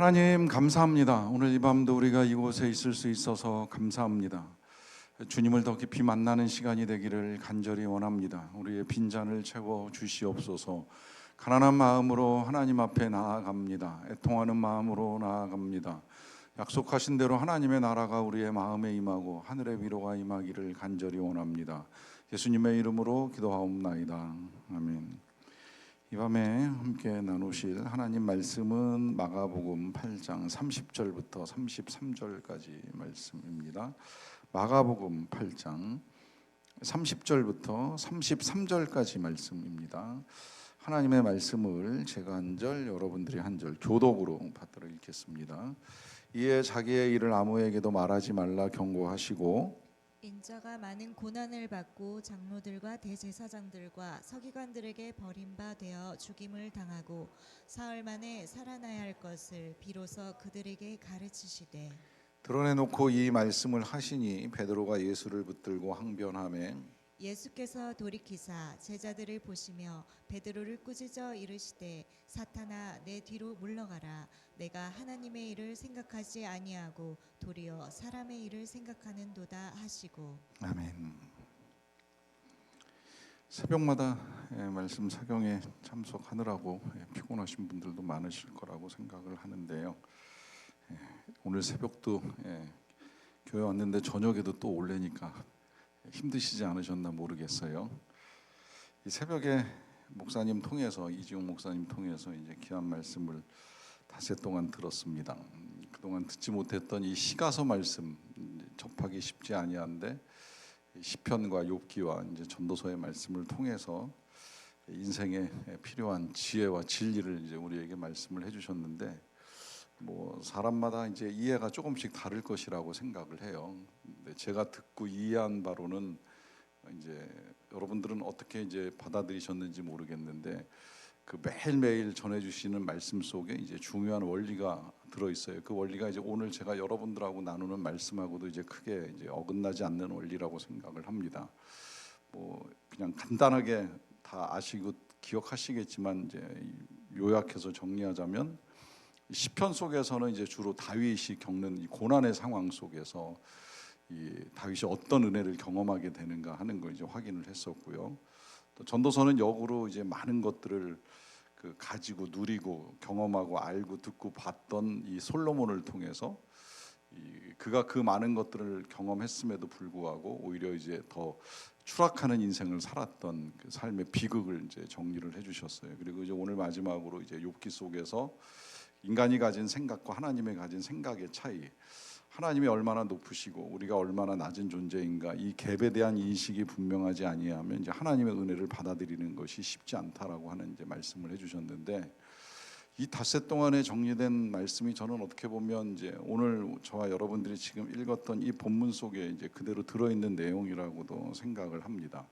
하나님 감사합니다. 오늘 이 밤도 우리가 이곳에 있을 수 있어서 감사합니다. 주님을 더 깊이 만나는 시간이 되기를 간절히 원합니다. 우리의 빈잔을 채워 주시옵소서. 가난한 마음으로 하나님 앞에 나아갑니다. 애통하는 마음으로 나아갑니다. 약속하신 대로 하나님의 나라가 우리의 마음에 임하고 하늘의 위로가 임하기를 간절히 원합니다. 예수님의 이름으로 기도하옵나이다. 아멘. 이 밤에 함께 나누실 하나님 말씀은 마가복음 8장 30절부터 33절까지 말씀입니다. 마가복음 8장 30절부터 33절까지 말씀입니다. 하나님의 말씀을 제가 한 절, 여러분들이 한 절 교독으로 받들어 읽겠습니다. 이에 자기의 일을 아무에게도 말하지 말라 경고하시고, 인자가 많은 고난을 받고 장로들과 대제사장들과 서기관들에게 버림바 되어 죽임을 당하고 사흘 만에 살아나야 할 것을 비로소 그들에게 가르치시되, 드러내놓고 이 말씀을 하시니 베드로가 예수를 붙들고 항변하매, 예수께서 돌이키사 제자들을 보시며 베드로를 꾸짖어 이르시되, 사탄아 내 뒤로 물러가라. 내가 하나님의 일을 생각하지 아니하고 도리어 사람의 일을 생각하는도다 하시고. 아멘. 새벽마다 말씀 사경에 참석하느라고 피곤하신 분들도 많으실 거라고 생각을 하는데요. 오늘 새벽도 교회 왔는데 저녁에도 또 올래니까 힘드시지 않으셨나 모르겠어요. 이 새벽에 목사님 통해서, 이지용 목사님 통해서 이제 귀한 말씀을 닷새 동안 들었습니다. 그동안 듣지 못했던 이 시가서 말씀 접하기 쉽지 아니한데, 시편과 욥기와 이제 전도서의 말씀을 통해서 인생에 필요한 지혜와 진리를 이제 우리에게 말씀을 해주셨는데, 뭐 사람마다 이제 이해가 조금씩 다를 것이라고 생각을 해요. 근데 제가 듣고 이해한 바로는 이제 여러분들은 어떻게 이제 받아들이셨는지 모르겠는데, 그 매일매일 전해주시는 말씀 속에 이제 중요한 원리가 들어 있어요. 그 원리가 이제 오늘 제가 여러분들하고 나누는 말씀하고도 이제 크게 이제 어긋나지 않는 원리라고 생각을 합니다. 뭐 그냥 간단하게 다 아시고 기억하시겠지만, 이제 요약해서 정리하자면, 시편 속에서는 이제 주로 다윗이 겪는 이 고난의 상황 속에서 이 다윗이 어떤 은혜를 경험하게 되는가 하는 걸 이제 확인을 했었고요. 또 전도서는 역으로 이제 많은 것들을 가지고 누리고 경험하고 알고 듣고 봤던 이 솔로몬을 통해서 그가 그 많은 것들을 경험했음에도 불구하고 오히려 이제 더 추락하는 인생을 살았던 그 삶의 비극을 이제 정리를 해주셨어요. 그리고 이제 오늘 마지막으로 이제 욥기 속에서 인간이 가진 생각과 하나님의 가진 생각의 차이, 하나님이 얼마나 높으시고 우리가 얼마나 낮은 존재인가, 이 갭에 대한 인식이 분명하지 아니하면 이제 하나님의 은혜를 받아들이는 것이 쉽지 않다라고 하는 이제 말씀을 해주셨는데, 이 닷새 동안에 정리된 말씀이 저는 어떻게 보면 이제 오늘 저와 여러분들이 지금 읽었던 이 본문 속에 이제 그대로 들어있는 내용이라고도 생각을 합니다.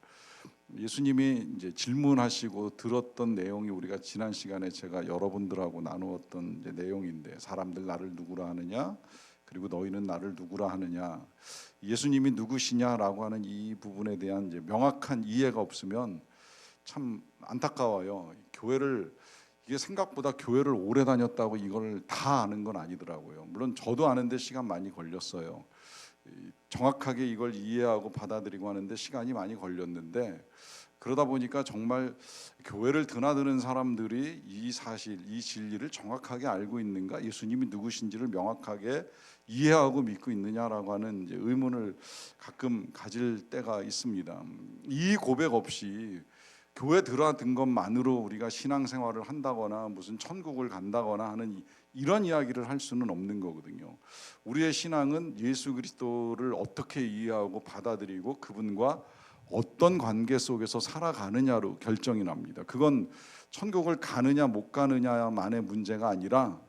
예수님이 이제 질문하시고 들었던 내용이 우리가 지난 시간에 제가 여러분들하고 나누었던 이제 내용인데, 사람들 나를 누구라 하느냐, 그리고 너희는 나를 누구라 하느냐, 예수님이 누구시냐라고 하는 이 부분에 대한 이제 명확한 이해가 없으면 참 안타까워요. 교회를, 이게 생각보다 교회를 오래 다녔다고 이걸 다 아는 건 아니더라고요. 물론 저도 아는데 시간 많이 걸렸어요. 정확하게 이걸 이해하고 받아들이고 하는데 시간이 많이 걸렸는데, 그러다 보니까 정말 교회를 드나드는 사람들이 이 사실, 이 진리를 정확하게 알고 있는가, 예수님이 누구신지를 명확하게 이해하고 믿고 있느냐라고 하는 이제 의문을 가끔 가질 때가 있습니다. 이 고백 없이 교회 들어든 것만으로 우리가 신앙생활을 한다거나 무슨 천국을 간다거나 하는 이런 이야기를 할 수는 없는 거거든요. 우리의 신앙은 예수 그리스도를 어떻게 이해하고 받아들이고 그분과 어떤 관계 속에서 살아가느냐로 결정이 납니다. 그건 천국을 가느냐 못 가느냐만의 문제가 아니라,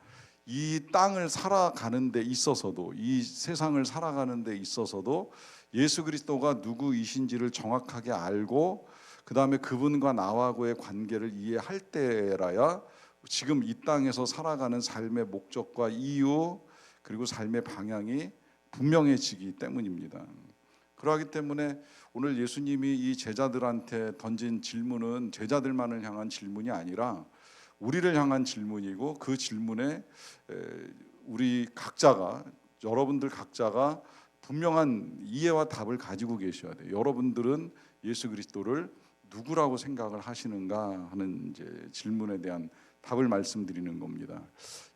이 땅을 살아가는 데 있어서도, 이 세상을 살아가는 데 있어서도 예수 그리스도가 누구이신지를 정확하게 알고 그 다음에 그분과 나와의 관계를 이해할 때라야 지금 이 땅에서 살아가는 삶의 목적과 이유, 그리고 삶의 방향이 분명해지기 때문입니다. 그러하기 때문에 오늘 예수님이 이 제자들한테 던진 질문은 제자들만을 향한 질문이 아니라 우리를 향한 질문이고 그 질문에 우리 각자가 여러분들 각자가 분명한 이해와 답을 가지고 계셔야 돼요. 여러분들은 예수 그리스도를 누구라고 생각을 하시는가 하는 이제 질문에 대한 답을 말씀드리는 겁니다.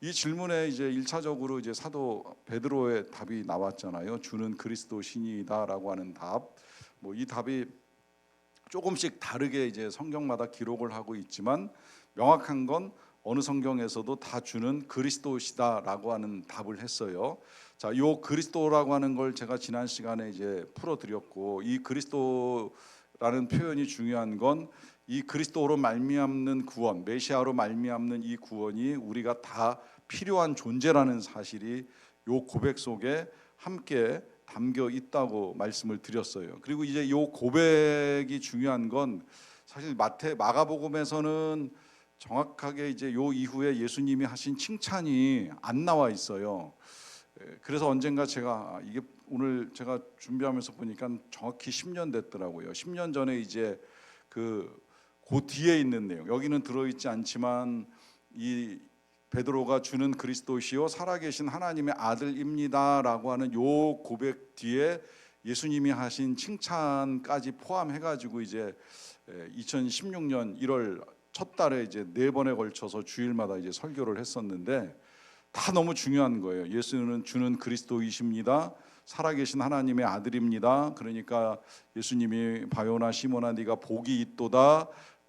이 질문에 이제 1차적으로 이제 사도 베드로의 답이 나왔잖아요. 주는 그리스도 신이다라고 하는 답. 뭐 이 답이 조금씩 다르게 이제 성경마다 기록을 하고 있지만 명확한 건 어느 성경에서도 다 주는 그리스도시다라고 하는 답을 했어요. 자, 요 그리스도라고 하는 걸 제가 지난 시간에 이제 풀어드렸고, 이 그리스도라는 표현이 중요한 건 이 그리스도로 말미암는 구원, 메시아로 말미암는 이 구원이 우리가 다 필요한 존재라는 사실이 요 고백 속에 함께 담겨 있다고 말씀을 드렸어요. 그리고 이제 요 고백이 중요한 건 사실 마가복음에서는 정확하게 이제 요 이후에 예수님이 하신 칭찬이 안 나와 있어요. 그래서 언젠가 제가 이게 오늘 제가 준비하면서 보니까 정확히 10년 됐더라고요. 10년 전에 이제 그 뒤에 있는 내용, 여기는 들어있지 않지만 이 베드로가 주는 그리스도시요 살아계신 하나님의 아들입니다라고 하는 요 고백 뒤에 예수님이 하신 칭찬까지 포함해가지고 이제 2016년 1월 첫 달에 이제 4번에 걸쳐서 주일마다 이제 설교를 했었는데 다 너무 중요한 거예요. 예수는 주는 그리스도이십니다. 살아계신 하나님의 아들입니다. 그러니까 예수님이 바요나 시몬아 네가 복이 있도다.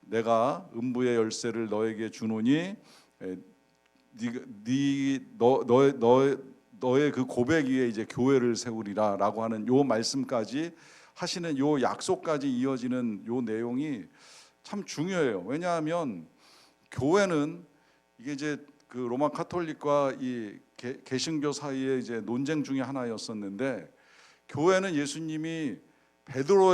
내가 음부의 열쇠를 너에게 주노니 너의 그 고백 위에 이제 교회를 세우리라라고 하는 요 말씀까지 하시는 요 약속까지 이어지는 요 내용이 참 중요해요. 왜냐하면 교회는 이게 이제 그 로마 카톨릭과 이 개신교 사이의 이제 논쟁 중에 하나였었는데, 교회는 예수님이 베드로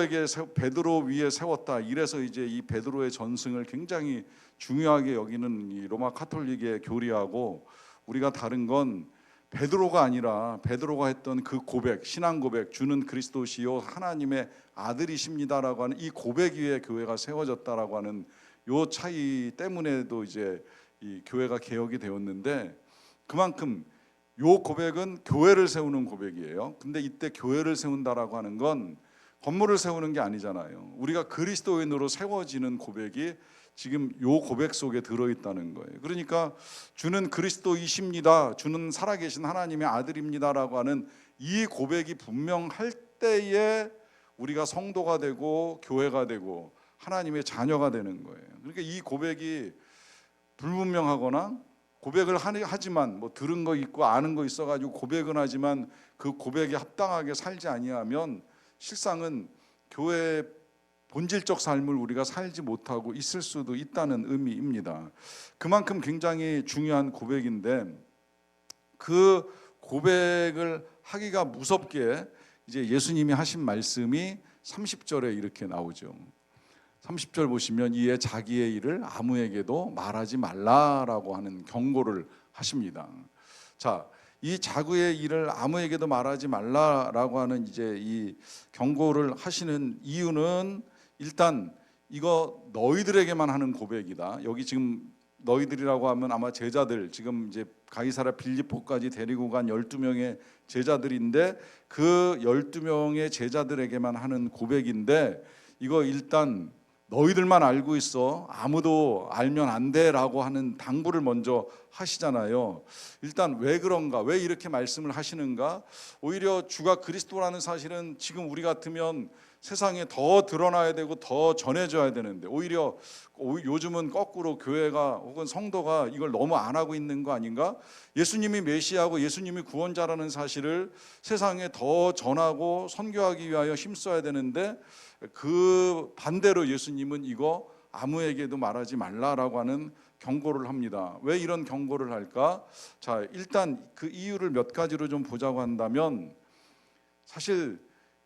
위에 세웠다. 이래서 이제 이 베드로의 전승을 굉장히 중요하게 여기는 이 로마 카톨릭의 교리하고 우리가 다른 건 베드로가 아니라 베드로가 했던 그 고백, 신앙 고백, 주는 그리스도시요 하나님의 아들이십니다라고 하는 이 고백 위에 교회가 세워졌다라고 하는 요 차이 때문에도 이제 이 교회가 개혁이 되었는데, 그만큼 요 고백은 교회를 세우는 고백이에요. 근데 이때 교회를 세운다라고 하는 건 건물을 세우는 게 아니잖아요. 우리가 그리스도인으로 세워지는 고백이 지금 요 고백 속에 들어있다는 거예요. 그러니까 주는 그리스도이십니다. 주는 살아계신 하나님의 아들입니다라고 하는 이 고백이 분명할 때에 우리가 성도가 되고 교회가 되고 하나님의 자녀가 되는 거예요. 그러니까 이 고백이 불분명하거나 고백을 하지만 뭐 들은 거 있고 아는 거 있어가지고 고백은 하지만 그 고백에 합당하게 살지 아니하면 실상은 교회의 본질적 삶을 우리가 살지 못하고 있을 수도 있다는 의미입니다. 그만큼 굉장히 중요한 고백인데, 그 고백을 하기가 무섭게 이제 예수님이 하신 말씀이 30절에 이렇게 나오죠. 30절 보시면 이에 자기의 일을 아무에게도 말하지 말라라고 하는 경고를 하십니다. 자, 이 자기의 일을 아무에게도 말하지 말라라고 하는 이제 이 경고를 하시는 이유는 일단 이거 너희들에게만 하는 고백이다. 여기 지금 너희들이라고 하면 아마 제자들, 지금 이제 가이사랴 빌립보까지 데리고 간 12명의 제자들인데 그 12명의 제자들에게만 하는 고백인데, 이거 일단 너희들만 알고 있어, 아무도 알면 안 돼라고 하는 당부를 먼저 하시잖아요. 일단 왜 그런가, 왜 이렇게 말씀을 하시는가? 오히려 주가 그리스도라는 사실은 지금 우리 같으면 세상에 더 드러나야 되고 더 전해져야 되는데, 오히려 요즘은 거꾸로 교회가 혹은 성도가 이걸 너무 안 하고 있는 거 아닌가? 예수님이 메시아고 예수님이 구원자라는 사실을 세상에 더 전하고 선교하기 위하여 힘써야 되는데, 그 반대로 예수님은 이거 아무에게도 말하지 말라라고 하는 경고를 합니다. 왜 이런 경고를 할까? 자, 일단 그 이유를 몇 가지로 좀 보자고 한다면, 사실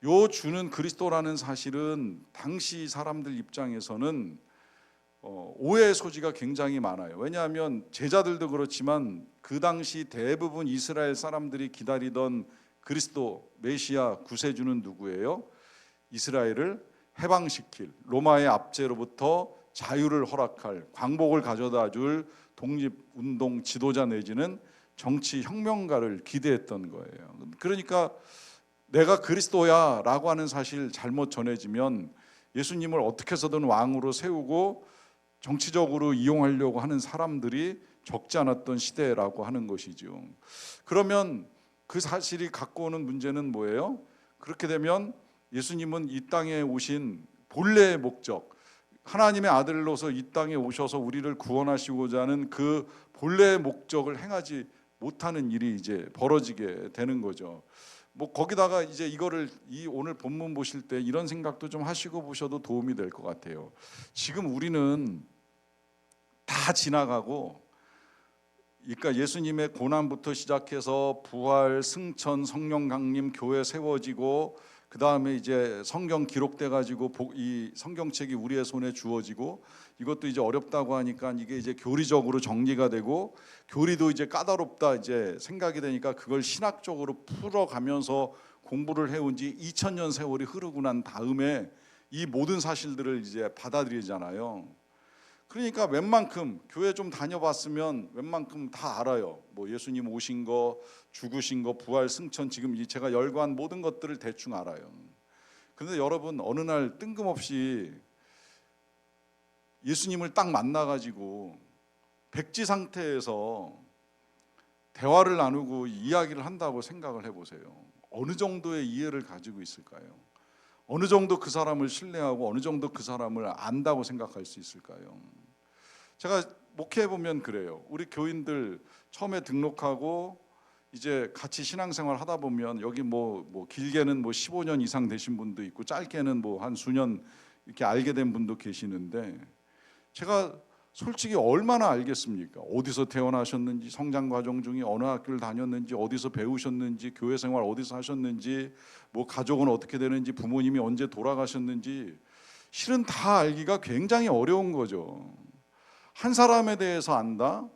요 주는 그리스도라는 사실은 당시 사람들 입장에서는 오해의 소지가 굉장히 많아요. 왜냐하면 제자들도 그렇지만 그 당시 대부분 이스라엘 사람들이 기다리던 그리스도 메시아 구세주는 누구예요? 이스라엘을 해방시킬, 로마의 압제로부터 자유를 허락할, 광복을 가져다 줄 독립운동 지도자 내지는 정치 혁명가를 기대했던 거예요. 그러니까 내가 그리스도야 라고 하는 사실 잘못 전해지면 예수님을 어떻게 해서든 왕으로 세우고 정치적으로 이용하려고 하는 사람들이 적지 않았던 시대라고 하는 것이죠. 그러면 그 사실이 갖고 오는 문제는 뭐예요? 그렇게 되면 예수님은 이 땅에 오신 본래의 목적, 하나님의 아들로서 이 땅에 오셔서 우리를 구원하시고자 하는 그 본래의 목적을 행하지 못하는 일이 이제 벌어지게 되는 거죠. 뭐 거기다가 이제 이거를 이 오늘 본문 보실 때 이런 생각도 좀 하시고 보셔도 도움이 될 것 같아요. 지금 우리는 다 지나가고, 그러니까 예수님의 고난부터 시작해서 부활, 승천, 성령 강림, 교회 세워지고 그 다음에 이제 성경 기록돼 가지고 이 성경책이 우리의 손에 주어지고, 이것도 이제 어렵다고 하니까 이게 이제 교리적으로 정리가 되고, 교리도 이제 까다롭다 이제 생각이 되니까 그걸 신학적으로 풀어가면서 공부를 해온 지 2000년 세월이 흐르고 난 다음에 이 모든 사실들을 이제 받아들이잖아요. 그러니까 웬만큼 교회 좀 다녀봤으면 웬만큼 다 알아요. 뭐 예수님 오신 거, 죽으신 거, 부활, 승천, 지금 제가 열거한 모든 것들을 대충 알아요. 그런데 여러분, 어느 날 뜬금없이 예수님을 딱 만나가지고 백지 상태에서 대화를 나누고 이야기를 한다고 생각을 해보세요. 어느 정도의 이해를 가지고 있을까요? 어느 정도 그 사람을 신뢰하고 어느 정도 그 사람을 안다고 생각할 수 있을까요? 제가 목회해 보면 그래요. 우리 교인들 처음에 등록하고 이제 같이 신앙생활 하다 보면 여기 뭐 길게는 뭐 15년 이상 되신 분도 있고 짧게는 뭐 한 수년 이렇게 알게 된 분도 계시는데, 제가 솔직히 얼마나 알겠습니까? 어디서 태어나셨는지, 성장 과정 중에 어느 학교를 다녔는지, 어디서 배우셨는지, 교회 생활 어디서 하셨는지, 뭐 가족은 어떻게 되는지, 부모님이 언제 돌아가셨는지, 실은 다 알기가 굉장히 어려운 거죠. 한 사람에 대해서 안다?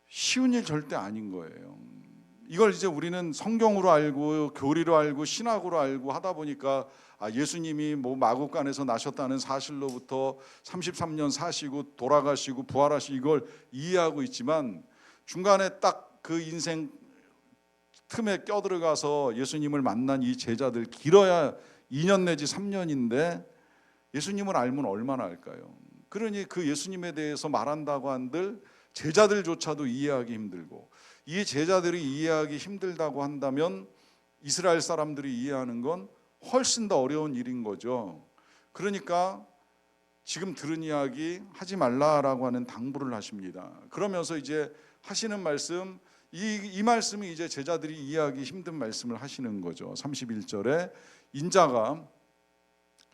쉬운 일 절대 아닌 거예요. 이걸 이제 우리는 성경으로 알고 교리로 알고 신학으로 알고 하다 보니까 예수님이 뭐 마구간에서 나셨다는 사실로부터 33년 사시고 돌아가시고 부활하시고 이걸 이해하고 있지만, 중간에 딱 그 인생 틈에 껴들어가서 예수님을 만난 이 제자들, 길어야 2년 내지 3년인데 예수님을 알면 얼마나 알까요? 그러니 그 예수님에 대해서 말한다고 한들 제자들조차도 이해하기 힘들고, 이 제자들이 이해하기 힘들다고 한다면 이스라엘 사람들이 이해하는 건 훨씬 더 어려운 일인 거죠. 그러니까 지금 들은 이야기 하지 말라라고 하는 당부를 하십니다. 그러면서 이제 하시는 말씀, 이 말씀이 이제 제자들이 이해하기 힘든 말씀을 하시는 거죠. 31절에 인자가,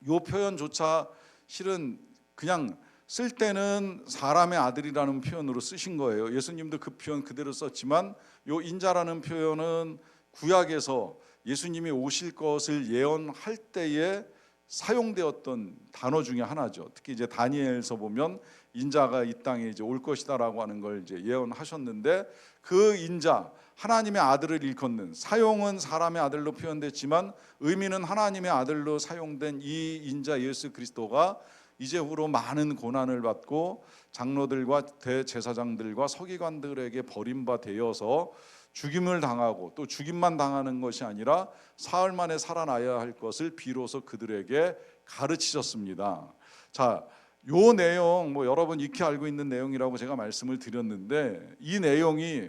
요 표현조차 실은 그냥 쓸 때는 사람의 아들이라는 표현으로 쓰신 거예요. 예수님도 그 표현 그대로 썼지만 요 인자라는 표현은 구약에서 예수님이 오실 것을 예언할 때에 사용되었던 단어 중에 하나죠. 특히 이제 다니엘서 보면 인자가 이 땅에 이제 올 것이다라고 하는 걸 이제 예언하셨는데, 그 인자, 하나님의 아들을 일컫는, 사용은 사람의 아들로 표현됐지만 의미는 하나님의 아들로 사용된 이 인자 예수 그리스도가 이제후로 많은 고난을 받고 장로들과 대제사장들과 서기관들에게 버림받아서 죽임을 당하고, 또 죽임만 당하는 것이 아니라 사흘 만에 살아나야 할 것을 비로소 그들에게 가르치셨습니다. 자, 요 내용 뭐 여러분 익히 알고 있는 내용이라고 제가 말씀을 드렸는데, 이 내용이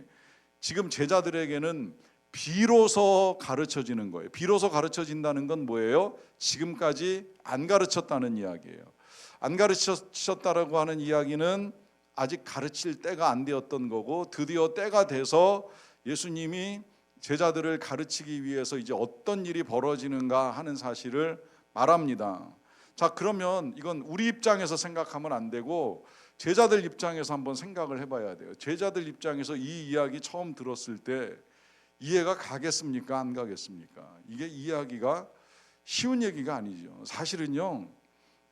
지금 제자들에게는 비로소 가르쳐지는 거예요. 비로소 가르쳐진다는 건 뭐예요? 지금까지 안 가르쳤다는 이야기예요. 안 가르치셨다라고 하는 이야기는 아직 가르칠 때가 안 되었던 거고, 드디어 때가 돼서 예수님이 제자들을 가르치기 위해서 이제 어떤 일이 벌어지는가 하는 사실을 말합니다. 자, 그러면 이건 우리 입장에서 생각하면 안 되고 제자들 입장에서 한번 생각을 해봐야 돼요. 제자들 입장에서 이 이야기 처음 들었을 때 이해가 가겠습니까? 안 가겠습니까? 이게 이해하기가 쉬운 얘기가 아니죠. 사실은요,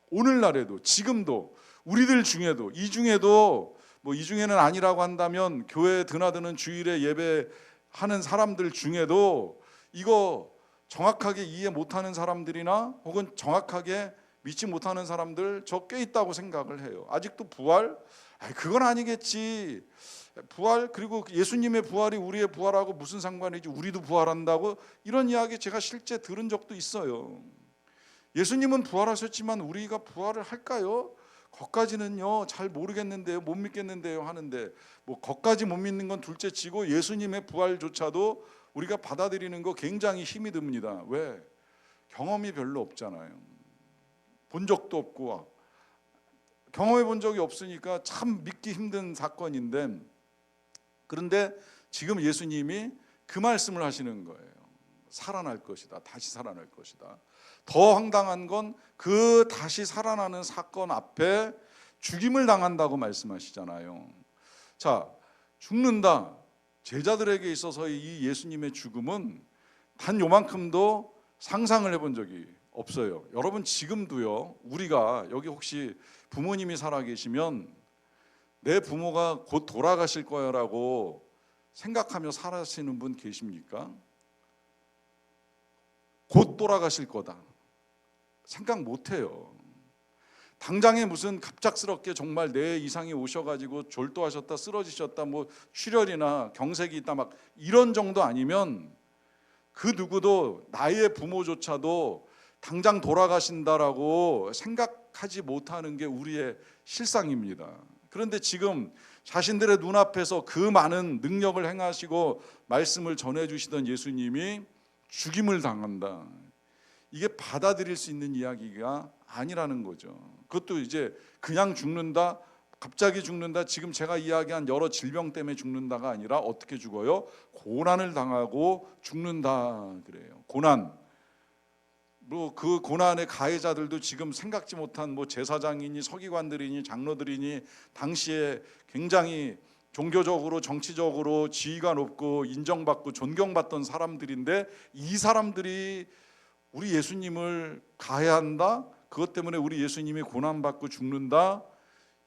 오늘날에도 지금도 우리들 중에도, 이 중에도 뭐 이 중에는 아니라고 한다면 교회에 드나드는 주일에 예배하는 사람들 중에도 이거 정확하게 이해 못하는 사람들이나 혹은 정확하게 믿지 못하는 사람들 저 꽤 있다고 생각을 해요. 아직도 부활, 그건 아니겠지. 부활, 그리고 예수님의 부활이 우리의 부활하고 무슨 상관이지? 우리도 부활한다고? 이런 이야기 제가 실제 들은 적도 있어요. 예수님은 부활하셨지만 우리가 부활을 할까요? 거기까지는요 잘 모르겠는데요, 못 믿겠는데요 하는데, 뭐 거기까지 못 믿는 건 둘째치고 예수님의 부활조차도 우리가 받아들이는 거 굉장히 힘이 듭니다. 왜? 경험이 별로 없잖아요. 본 적도 없고 경험해 본 적이 없으니까 참 믿기 힘든 사건인데, 그런데 지금 예수님이 그 말씀을 하시는 거예요. 살아날 것이다. 다시 살아날 것이다. 더 황당한 건 그 다시 살아나는 사건 앞에 죽임을 당한다고 말씀하시잖아요. 자, 죽는다. 제자들에게 있어서 이 예수님의 죽음은 단 요만큼도 상상을 해본 적이 없어요. 여러분 지금도요, 우리가 여기 혹시 부모님이 살아계시면 내 부모가 곧 돌아가실 거야라고 생각하며 살아시는 분 계십니까? 곧 돌아가실 거다 생각 못해요. 당장에 무슨 갑작스럽게 정말 내 이상이 오셔가지고 졸도하셨다, 쓰러지셨다, 뭐 출혈이나 경색이 있다, 막 이런 정도 아니면 그 누구도, 나의 부모조차도 당장 돌아가신다라고 생각하지 못하는 게 우리의 실상입니다. 그런데 지금 자신들의 눈앞에서 그 많은 능력을 행하시고 말씀을 전해주시던 예수님이 죽임을 당한다. 이게 받아들일 수 있는 이야기가 아니라는 거죠. 그것도 이제 그냥 죽는다, 갑자기 죽는다, 지금 제가 이야기한 여러 질병 때문에 죽는다가 아니라 어떻게 죽어요? 고난을 당하고 죽는다 그래요. 고난. 뭐 그 고난의 가해자들도 지금 생각지 못한 뭐 제사장이니 서기관들이니 장로들이니 당시에 굉장히 종교적으로 정치적으로 지위가 높고 인정받고 존경받던 사람들인데, 이 사람들이 우리 예수님을 가해한다, 그것 때문에 우리 예수님이 고난받고 죽는다,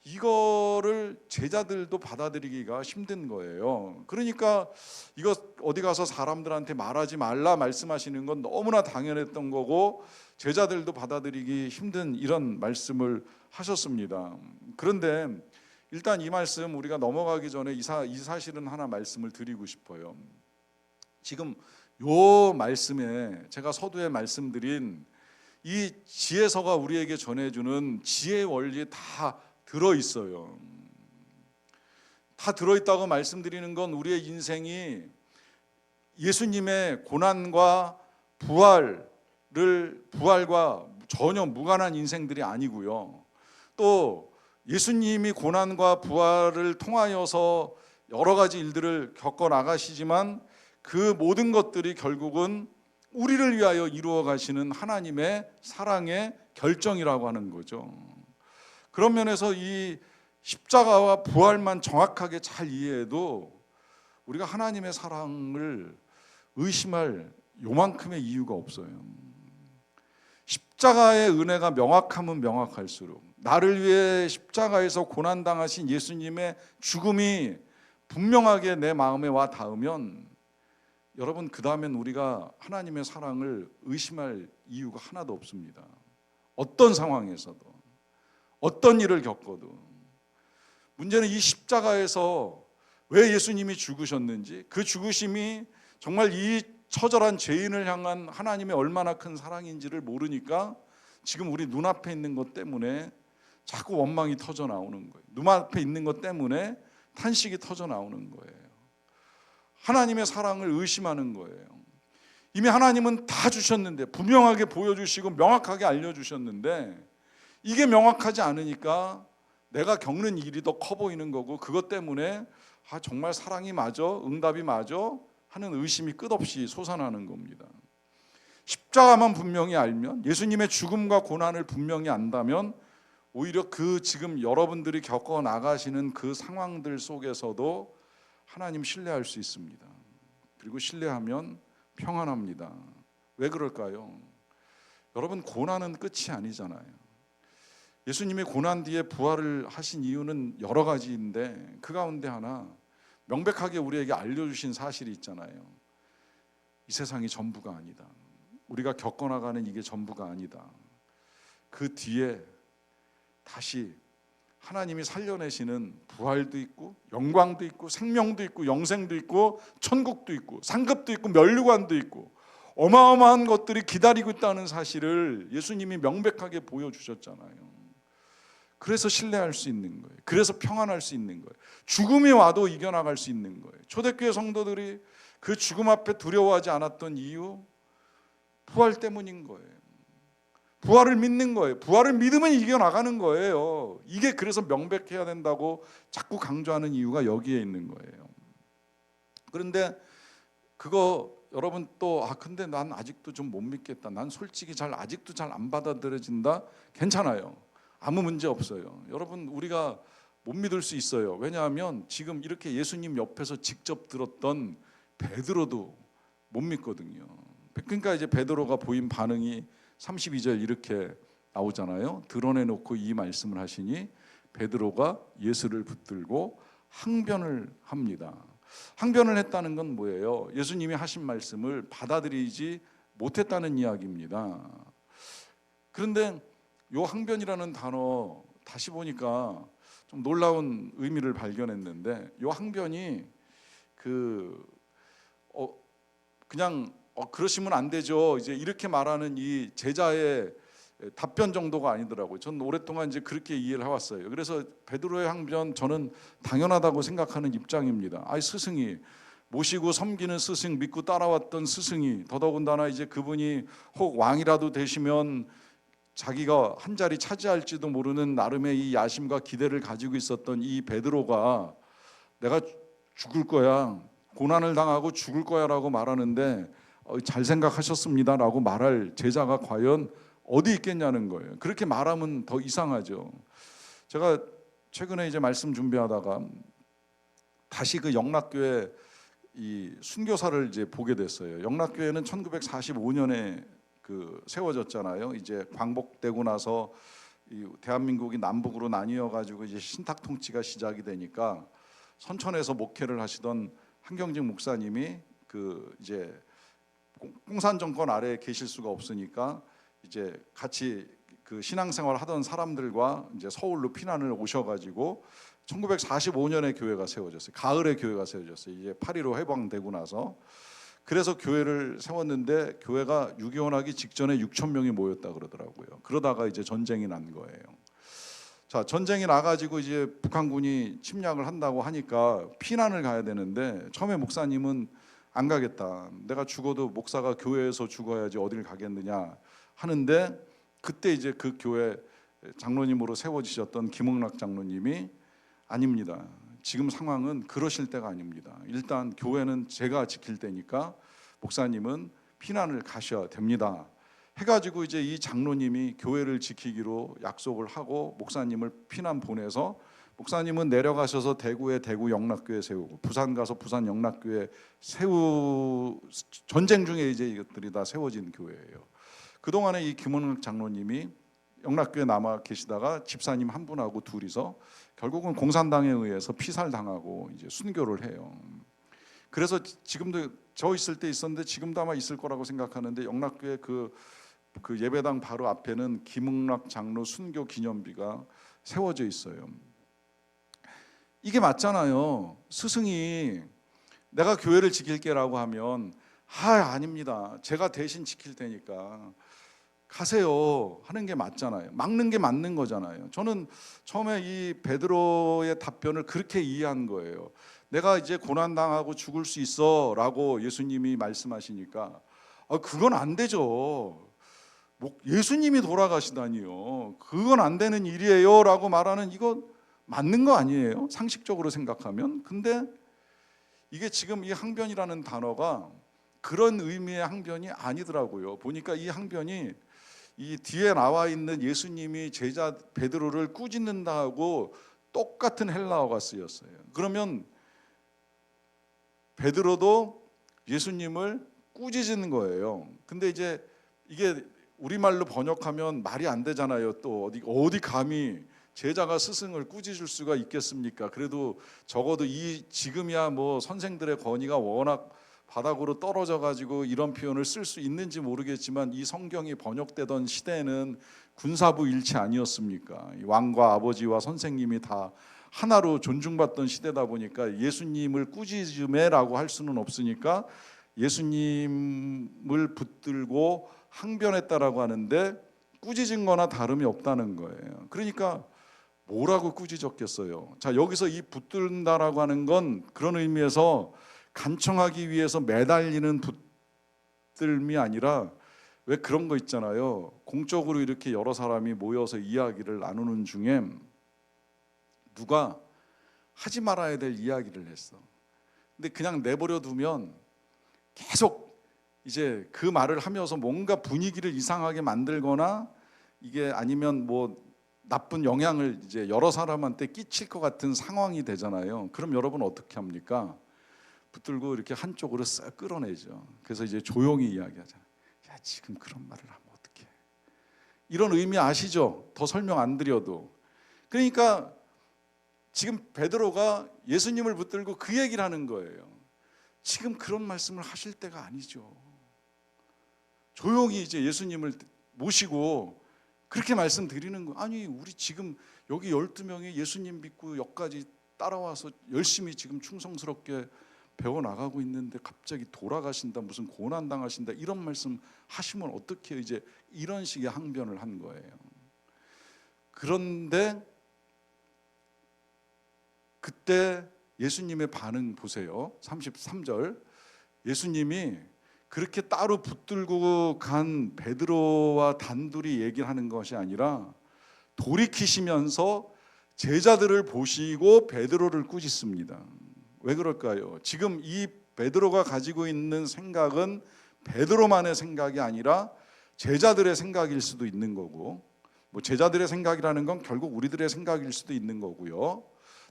이거를 제자들도 받아들이기가 힘든 거예요. 그러니까 이거 어디 가서 사람들한테 말하지 말라 말씀하시는 건 너무나 당연했던 거고, 제자들도 받아들이기 힘든 이런 말씀을 하셨습니다. 그런데 일단 이 말씀 우리가 넘어가기 전에 이 사실은 하나 말씀을 드리고 싶어요. 지금 요 말씀에 제가 서두에 말씀드린 이 지혜서가 우리에게 전해주는 지혜의 원리 다 들어있어요. 다 들어있다고 말씀드리는 건 우리의 인생이 예수님의 고난과 부활과 전혀 무관한 인생들이 아니고요. 또 예수님이 고난과 부활을 통하여서 여러 가지 일들을 겪어 나가시지만 그 모든 것들이 결국은 우리를 위하여 이루어 가시는 하나님의 사랑의 결정이라고 하는 거죠. 그런 면에서 이 십자가와 부활만 정확하게 잘 이해해도 우리가 하나님의 사랑을 의심할 요만큼의 이유가 없어요. 십자가의 은혜가 명확하면 명확할수록, 나를 위해 십자가에서 고난당하신 예수님의 죽음이 분명하게 내 마음에 와 닿으면, 여러분 그 다음엔 우리가 하나님의 사랑을 의심할 이유가 하나도 없습니다. 어떤 상황에서도, 어떤 일을 겪어도. 문제는 이 십자가에서 왜 예수님이 죽으셨는지, 그 죽으심이 정말 이 처절한 죄인을 향한 하나님의 얼마나 큰 사랑인지를 모르니까 지금 우리 눈앞에 있는 것 때문에 자꾸 원망이 터져 나오는 거예요. 눈앞에 있는 것 때문에 탄식이 터져 나오는 거예요. 하나님의 사랑을 의심하는 거예요. 이미 하나님은 다 주셨는데, 분명하게 보여주시고 명확하게 알려주셨는데, 이게 명확하지 않으니까 내가 겪는 일이 더 커 보이는 거고, 그것 때문에 정말 사랑이 맞아? 응답이 맞아? 하는 의심이 끝없이 솟아나는 겁니다. 십자가만 분명히 알면, 예수님의 죽음과 고난을 분명히 안다면, 오히려 그 지금 여러분들이 겪어 나가시는 그 상황들 속에서도 하나님 신뢰할 수 있습니다. 그리고 신뢰하면 평안합니다. 왜 그럴까요? 여러분, 고난은 끝이 아니잖아요. 예수님이 고난 뒤에 부활을 하신 이유는 여러 가지인데, 그 가운데 하나 명백하게 우리에게 알려주신 사실이 있잖아요. 이 세상이 전부가 아니다. 우리가 겪어나가는 이게 전부가 아니다. 그 뒤에 다시 하나님이 살려내시는 부활도 있고 영광도 있고 생명도 있고 영생도 있고 천국도 있고 상급도 있고 면류관도 있고 어마어마한 것들이 기다리고 있다는 사실을 예수님이 명백하게 보여주셨잖아요. 그래서 신뢰할 수 있는 거예요. 그래서 평안할 수 있는 거예요. 죽음이 와도 이겨나갈 수 있는 거예요. 초대교회 성도들이 그 죽음 앞에 두려워하지 않았던 이유, 부활 때문인 거예요. 부활을 믿는 거예요. 부활을 믿으면 이겨나가는 거예요. 이게 그래서 명백해야 된다고 자꾸 강조하는 이유가 여기에 있는 거예요. 그런데 그거 여러분 또 근데 난 아직도 좀 못 믿겠다. 난 솔직히 아직도 잘 안 받아들여진다. 괜찮아요. 아무 문제 없어요. 여러분 우리가 못 믿을 수 있어요. 왜냐하면 지금 이렇게 예수님 옆에서 직접 들었던 베드로도 못 믿거든요. 그러니까 이제 베드로가 보인 반응이 32절 이렇게 나오잖아요. 드러내놓고 이 말씀을 하시니 베드로가 예수를 붙들고 항변을 합니다. 항변을 했다는 건 뭐예요? 예수님이 하신 말씀을 받아들이지 못했다는 이야기입니다. 그런데 요 항변이라는 단어 다시 보니까 좀 놀라운 의미를 발견했는데 요 항변이 그냥 그러시면 안 되죠. 이제 이렇게 말하는 이 제자의 답변 정도가 아니더라고요. 전 오랫동안 이제 그렇게 이해를 해왔어요. 그래서 베드로의 항변 저는 당연하다고 생각하는 입장입니다. 스승이 모시고 섬기는 스승, 믿고 따라왔던 스승이 더더군다나 이제 그분이 혹 왕이라도 되시면 자기가 한 자리 차지할지도 모르는 나름의 이 야심과 기대를 가지고 있었던 이 베드로가 내가 죽을 거야, 고난을 당하고 죽을 거야 라고 말하는데 잘 생각하셨습니다라고 말할 제자가 과연 어디 있겠냐는 거예요. 그렇게 말하면 더 이상하죠. 제가 최근에 이제 말씀 준비하다가 다시 그 영락교회 이 순교사를 이제 보게 됐어요. 영락교회는 1945년에 세워졌잖아요. 이제 광복되고 나서 이 대한민국이 남북으로 나뉘어 가지고 이제 신탁 통치가 시작이 되니까 선천에서 목회를 하시던 한경직 목사님이 이제 공산 정권 아래에 계실 수가 없으니까 이제 같이 신앙생활 하던 사람들과 이제 서울로 피난을 오셔가지고 1945년에 교회가 세워졌어요. 가을에 교회가 세워졌어요. 이제 8.15 해방되고 나서. 그래서 교회를 세웠는데 교회가 유기혼하기 직전에 6,000명이 모였다 그러더라고요. 그러다가 이제 전쟁이 난 거예요. 자, 전쟁이 나가지고 이제 북한군이 침략을 한다고 하니까 피난을 가야 되는데 처음에 목사님은 안 가겠다. 내가 죽어도 목사가 교회에서 죽어야지 어딜 가겠느냐 하는데 그때 이제 그 교회 장로님으로 세워지셨던 김흥락 장로님이 아닙니다. 지금 상황은 그러실 때가 아닙니다. 일단 교회는 제가 지킬 때니까 목사님은 피난을 가셔야 됩니다. 해가지고 이제 이 장로님이 교회를 지키기로 약속을 하고 목사님을 피난 보내서 목사님은 내려가셔서 대구에 대구 영락교회 세우고 부산 가서 부산 영락교회 전쟁 중에 이제 이것들이 다 세워진 교회예요. 그동안에 이 김원학 장로님이 영락교회 남아 계시다가 집사님 한 분하고 둘이서 결국은 공산당에 의해서 피살당하고 이제 순교를 해요. 그래서 지금도 저 있을 때 있었는데 지금도 아마 있을 거라고 생각하는데 영락교회 그 예배당 바로 앞에는 김흥락 장로 순교 기념비가 세워져 있어요. 이게 맞잖아요. 스승이 내가 교회를 지킬게라고 하면 아닙니다. 제가 대신 지킬 테니까 가세요 하는 게 맞잖아요. 막는 게 맞는 거잖아요. 저는 처음에 이 베드로의 답변을 그렇게 이해한 거예요. 내가 이제 고난당하고 죽을 수 있어 라고 예수님이 말씀하시니까 그건 안 되죠. 예수님이 돌아가시다니요. 그건 안 되는 일이에요 라고 말하는 이거 맞는 거 아니에요? 상식적으로 생각하면. 근데 이게 지금 이 항변이라는 단어가 그런 의미의 항변이 아니더라고요. 보니까 이 항변이 이 뒤에 나와 있는 예수님이 제자 베드로를 꾸짖는다고 똑같은 헬라어가 쓰였어요. 그러면 베드로도 예수님을 꾸짖는 거예요. 근데 이제 이게 우리말로 번역하면 말이 안 되잖아요. 또 어디 감히 제자가 스승을 꾸짖을 수가 있겠습니까? 그래도 적어도 지금이야 뭐 선생들의 권위가 워낙 바닥으로 떨어져 가지고 이런 표현을 쓸 수 있는지 모르겠지만 이 성경이 번역되던 시대는 군사부 일체 아니었습니까? 왕과 아버지와 선생님이 다 하나로 존중받던 시대다 보니까 예수님을 꾸짖음해라고 할 수는 없으니까 예수님을 붙들고 항변했다라고 하는데 꾸짖은 거나 다름이 없다는 거예요. 그러니까 뭐라고 꾸짖었겠어요? 자, 여기서 이 붙든다라고 하는 건 그런 의미에서 간청하기 위해서 매달리는 붙들미 아니라 왜 그런 거 있잖아요. 공적으로 이렇게 여러 사람이 모여서 이야기를 나누는 중에 누가 하지 말아야 될 이야기를 했어. 근데 그냥 내버려 두면 계속 이제 그 말을 하면서 뭔가 분위기를 이상하게 만들거나 이게 아니면 뭐 나쁜 영향을 이제 여러 사람한테 끼칠 것 같은 상황이 되잖아요. 그럼 여러분 어떻게 합니까? 붙들고 이렇게 한쪽으로 싹 끌어내죠. 그래서 이제 조용히 이야기하잖아요. 야, 지금 그런 말을 하면 어떡해? 이런 의미 아시죠? 더 설명 안 드려도. 그러니까 지금 베드로가 예수님을 붙들고 그 얘기를 하는 거예요. 지금 그런 말씀을 하실 때가 아니죠. 조용히 이제 예수님을 모시고 그렇게 말씀드리는 거. 아니, 우리 지금 여기 12명이 예수님 믿고 여기까지 따라와서 열심히 지금 충성스럽게 배워나가고 있는데 갑자기 돌아가신다, 무슨 고난당하신다 이런 말씀 하시면 어떻게 이제 이런 식의 항변을 한 거예요. 그런데 그때 예수님의 반응 보세요. 33절. 예수님이 그렇게 따로 붙들고 간 베드로와 단둘이 얘기를 하는 것이 아니라 돌이키시면서 제자들을 보시고 베드로를 꾸짖습니다. 왜 그럴까요? 지금 이 베드로가 가지고 있는 생각은 베드로만의 생각이 아니라 제자들의 생각일 수도 있는 거고, 뭐 제자들의 생각이라는 건 결국 우리들의 생각일 수도 있는 거고요.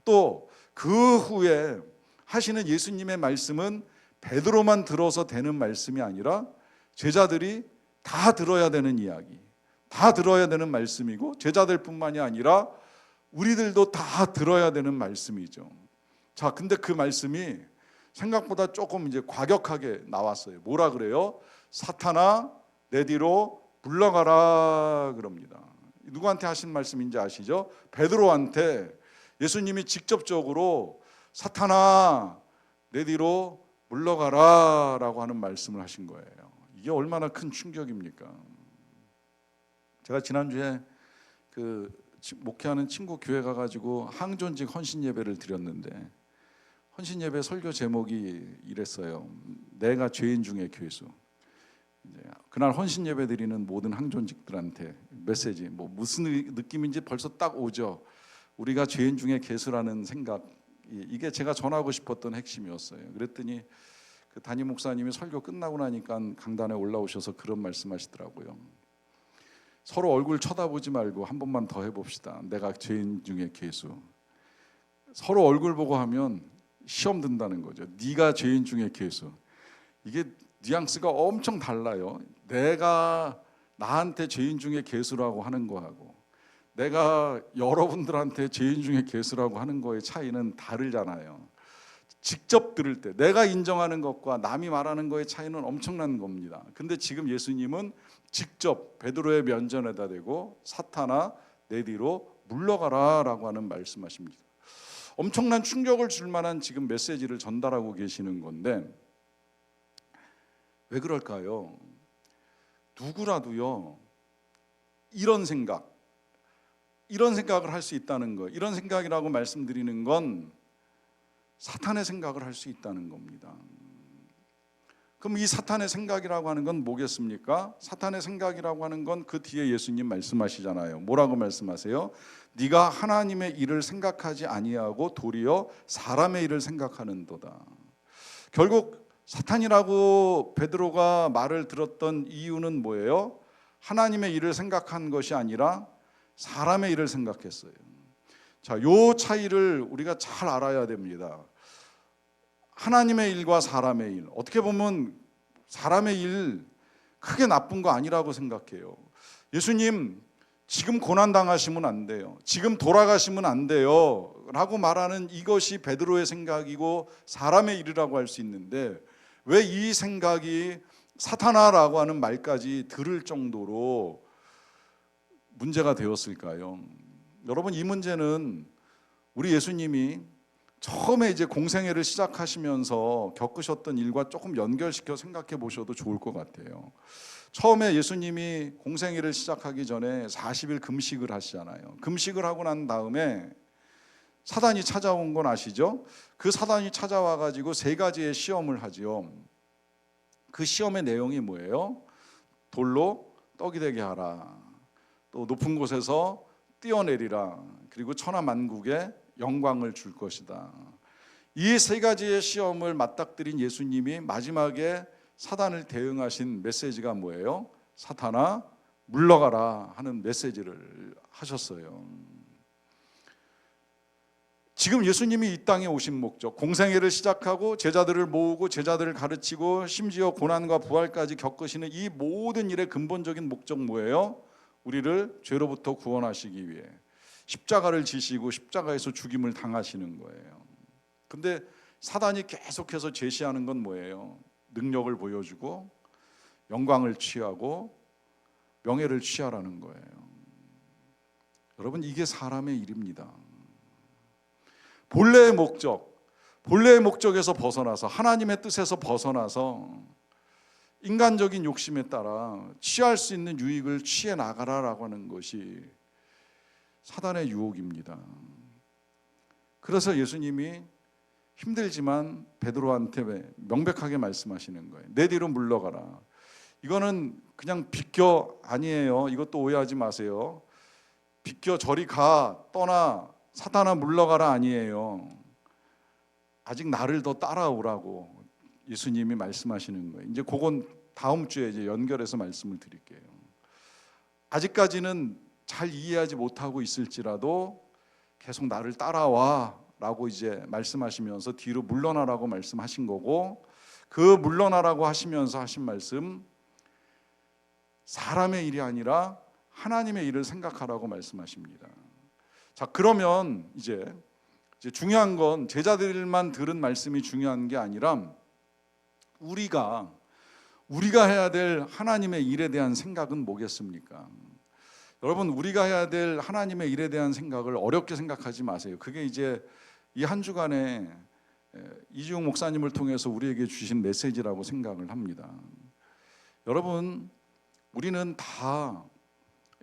또 그 후에 하시는 예수님의 말씀은 베드로만 들어서 되는 말씀이 아니라 제자들이 다 들어야 되는 이야기, 다 들어야 되는 말씀이고 제자들뿐만이 아니라 우리들도 다 들어야 되는 말씀이죠. 자, 근데 그 말씀이 생각보다 조금 이제 과격하게 나왔어요. 뭐라 그래요? 사탄아, 내 뒤로 물러가라 그럽니다. 누구한테 하신 말씀인지 아시죠? 베드로한테 예수님이 직접적으로 사탄아, 내 뒤로 물러가라 라고 하는 말씀을 하신 거예요. 이게 얼마나 큰 충격입니까? 제가 지난주에 그 목회하는 친구 교회 가가지고 항존직 헌신 예배를 드렸는데 헌신 예배 설교 제목이 이랬어요. 내가 죄인 중에 괴수. 이제 그날 헌신 예배 드리는 모든 항존직들한테 메시지, 뭐 무슨 느낌인지 벌써 딱 오죠. 우리가 죄인 중에 괴수라는 생각, 이게 제가 전하고 싶었던 핵심이었어요. 그랬더니 그 담임 목사님이 설교 끝나고 나니까 강단에 올라오셔서 그런 말씀하시더라고요. 서로 얼굴 쳐다보지 말고 한 번만 더 해봅시다. 내가 죄인 중에 괴수. 서로 얼굴 보고 하면 시험 든다는 거죠. 네가 죄인 중에 괴수. 이게 뉘앙스가 엄청 달라요. 내가 나한테 죄인 중에 괴수라고 하는 거하고 내가 여러분들한테 죄인 중에 괴수라고 하는 거의 차이는 다르잖아요. 직접 들을 때 내가 인정하는 것과 남이 말하는 거의 차이는 엄청난 겁니다. 근데 지금 예수님은 직접 베드로의 면전에다 대고 사탄아, 내 뒤로 물러가라 라고 하는 말씀하십니다. 엄청난 충격을 줄 만한 지금 메시지를 전달하고 계시는 건데 왜 그럴까요? 누구라도요 이런 생각을 할 수 있다는 거, 이런 생각이라고 말씀드리는 건 사탄의 생각을 할 수 있다는 겁니다. 그럼 이 사탄의 생각이라고 하는 건 뭐겠습니까? 사탄의 생각이라고 하는 건 그 뒤에 예수님 말씀하시잖아요. 뭐라고 말씀하세요? 네가 하나님의 일을 생각하지 아니하고 도리어 사람의 일을 생각하는도다. 결국 사탄이라고 베드로가 말을 들었던 이유는 뭐예요? 하나님의 일을 생각한 것이 아니라 사람의 일을 생각했어요. 자, 요 차이를 우리가 잘 알아야 됩니다. 하나님의 일과 사람의 일, 어떻게 보면 사람의 일 크게 나쁜 거 아니라고 생각해요. 예수님 지금 고난당하시면 안 돼요, 지금 돌아가시면 안 돼요 라고 말하는 이것이 베드로의 생각이고 사람의 일이라고 할 수 있는데 왜 이 생각이 사탄아라고 하는 말까지 들을 정도로 문제가 되었을까요? 여러분, 이 문제는 우리 예수님이 처음에 이제 공생애를 시작하시면서 겪으셨던 일과 조금 연결시켜 생각해 보셔도 좋을 것 같아요. 처음에 예수님이 공생애를 시작하기 전에 40일 금식을 하시잖아요. 금식을 하고 난 다음에 사단이 찾아온 건 아시죠? 그 사단이 찾아와 가지고 세 가지의 시험을 하지요. 그 시험의 내용이 뭐예요? 돌로 떡이 되게 하라, 또 높은 곳에서 뛰어내리라, 그리고 천하만국에 영광을 줄 것이다. 이 세 가지의 시험을 맞닥뜨린 예수님이 마지막에 사단을 대응하신 메시지가 뭐예요? 사탄아 물러가라 하는 메시지를 하셨어요. 지금 예수님이 이 땅에 오신 목적, 공생애를 시작하고 제자들을 모으고 제자들을 가르치고 심지어 고난과 부활까지 겪으시는 이 모든 일의 근본적인 목적 뭐예요? 우리를 죄로부터 구원하시기 위해 십자가를 지시고 십자가에서 죽임을 당하시는 거예요. 근데 사단이 계속해서 제시하는 건 뭐예요? 능력을 보여주고 영광을 취하고 명예를 취하라는 거예요. 여러분, 이게 사람의 일입니다. 본래의 목적에서 벗어나서 하나님의 뜻에서 벗어나서 인간적인 욕심에 따라 취할 수 있는 유익을 취해 나가라라고 하는 것이 사단의 유혹입니다. 그래서 예수님이 힘들지만 베드로한테 명백하게 말씀하시는 거예요. 내 뒤로 물러가라. 이거는 그냥 비껴 아니에요. 이것도 오해하지 마세요. 비껴 저리 가, 떠나, 사탄아 물러가라 아니에요. 아직 나를 더 따라오라고 예수님이 말씀하시는 거예요. 이제 그건 다음 주에 이제 연결해서 말씀을 드릴게요. 아직까지는 잘 이해하지 못하고 있을지라도 계속 나를 따라와라고 이제 말씀하시면서 뒤로 물러나라고 말씀하신 거고, 그 물러나라고 하시면서 하신 말씀, 사람의 일이 아니라 하나님의 일을 생각하라고 말씀하십니다. 자, 그러면 이제 중요한 건 제자들만 들은 말씀이 중요한 게 아니라 우리가 해야 될 하나님의 일에 대한 생각은 뭐겠습니까? 여러분, 우리가 해야 될 하나님의 일에 대한 생각을 어렵게 생각하지 마세요. 그게 이제 이 한 주간에 이지웅 목사님을 통해서 우리에게 주신 메시지라고 생각을 합니다. 여러분, 우리는 다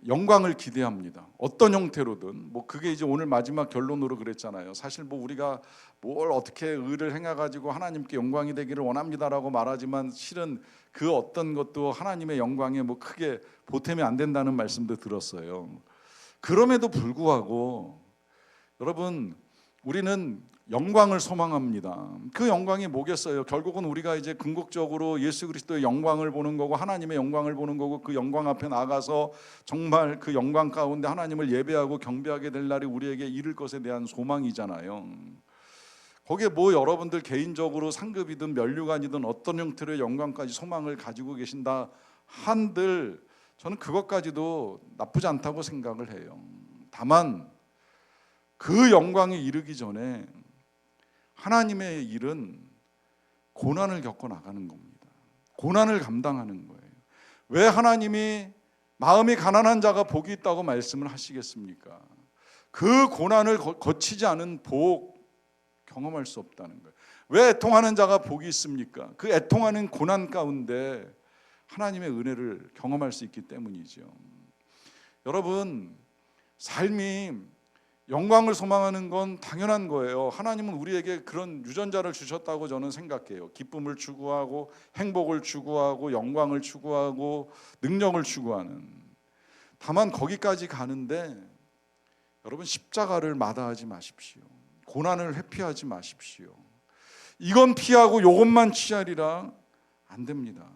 영광을 기대합니다. 어떤 형태로든. 뭐 그게 이제 오늘 마지막 결론으로 그랬잖아요. 사실 뭐 우리가 뭘 어떻게 의를 행해가지고 하나님께 영광이 되기를 원합니다라고 말하지만 실은 그 어떤 것도 하나님의 영광에 뭐 크게 보탬이 안 된다는 말씀도 들었어요. 그럼에도 불구하고 여러분, 우리는 영광을 소망합니다. 그 영광이 뭐겠어요? 결국은 우리가 이제 궁극적으로 예수 그리스도의 영광을 보는 거고 하나님의 영광을 보는 거고, 그 영광 앞에 나가서 정말 그 영광 가운데 하나님을 예배하고 경배하게 될 날이 우리에게 이를 것에 대한 소망이잖아요. 거기에 뭐 여러분들 개인적으로 상급이든 면류관이든 어떤 형태의 영광까지 소망을 가지고 계신다 한들 저는 그것까지도 나쁘지 않다고 생각을 해요. 다만 그 영광에 이르기 전에 하나님의 일은 고난을 겪어 나가는 겁니다. 고난을 감당하는 거예요. 왜 하나님이 마음이 가난한 자가 복이 있다고 말씀을 하시겠습니까? 그 고난을 거치지 않은 복 경험할 수 없다는 거예요. 왜 애통하는 자가 복이 있습니까? 그 애통하는 고난 가운데 하나님의 은혜를 경험할 수 있기 때문이죠. 여러분, 삶이 영광을 소망하는 건 당연한 거예요. 하나님은 우리에게 그런 유전자를 주셨다고 저는 생각해요. 기쁨을 추구하고 행복을 추구하고 영광을 추구하고 능력을 추구하는. 다만 거기까지 가는데 여러분, 십자가를 마다하지 마십시오. 고난을 회피하지 마십시오. 이건 피하고 이것만 취하리라 안 됩니다.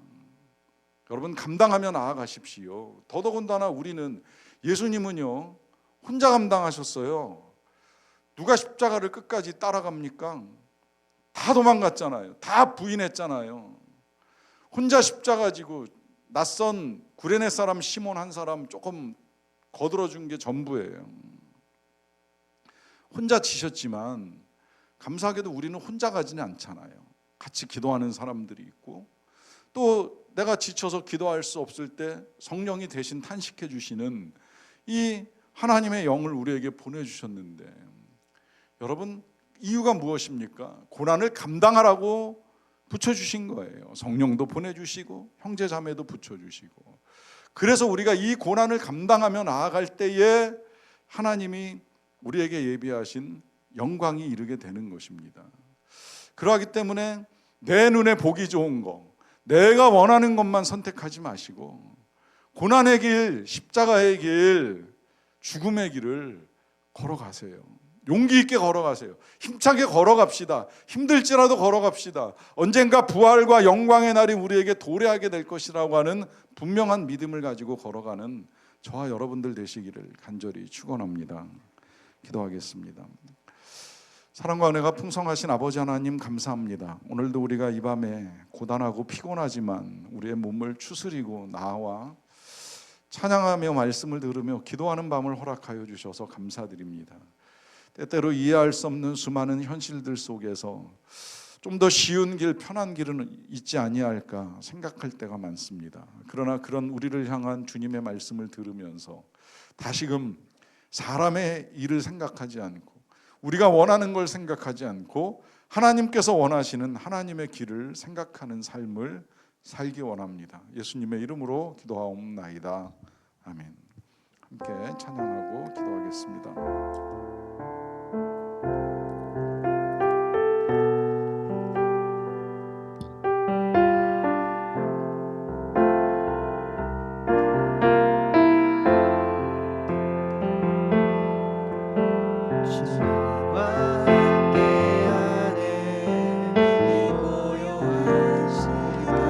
여러분, 감당하며 나아가십시오. 더더군다나 우리는, 예수님은요 혼자 감당하셨어요. 누가 십자가를 끝까지 따라갑니까? 다 도망갔잖아요. 다 부인했잖아요. 혼자 십자가 지고 낯선 구레네 사람 시몬 한 사람 조금 거들어준 게 전부예요. 혼자 지셨지만 감사하게도 우리는 혼자 가지는 않잖아요. 같이 기도하는 사람들이 있고, 또 내가 지쳐서 기도할 수 없을 때 성령이 대신 탄식해 주시는 이 하나님의 영을 우리에게 보내주셨는데, 여러분 이유가 무엇입니까? 고난을 감당하라고 붙여주신 거예요. 성령도 보내주시고 형제 자매도 붙여주시고, 그래서 우리가 이 고난을 감당하며 나아갈 때에 하나님이 우리에게 예비하신 영광이 이르게 되는 것입니다. 그러하기 때문에 내 눈에 보기 좋은 거, 내가 원하는 것만 선택하지 마시고 고난의 길, 십자가의 길, 죽음의 길을 걸어가세요. 용기 있게 걸어가세요. 힘차게 걸어갑시다. 힘들지라도 걸어갑시다. 언젠가 부활과 영광의 날이 우리에게 도래하게 될 것이라고 하는 분명한 믿음을 가지고 걸어가는 저와 여러분들 되시기를 간절히 축원합니다. 기도하겠습니다. 사랑과 은혜가 풍성하신 아버지 하나님, 감사합니다. 오늘도 우리가 이 밤에 고단하고 피곤하지만 우리의 몸을 추스리고 나와 찬양하며 말씀을 들으며 기도하는 밤을 허락하여 주셔서 감사드립니다. 때때로 이해할 수 없는 수많은 현실들 속에서 좀 더 쉬운 길, 편한 길은 있지 아니할까 생각할 때가 많습니다. 그러나 그런 우리를 향한 주님의 말씀을 들으면서 다시금 사람의 일을 생각하지 않고 우리가 원하는 걸 생각하지 않고 하나님께서 원하시는 하나님의 길을 생각하는 삶을 살기 원합니다. 예수님의 이름으로 기도하옵나이다. 아멘. 함께 찬양하고 기도하겠습니다.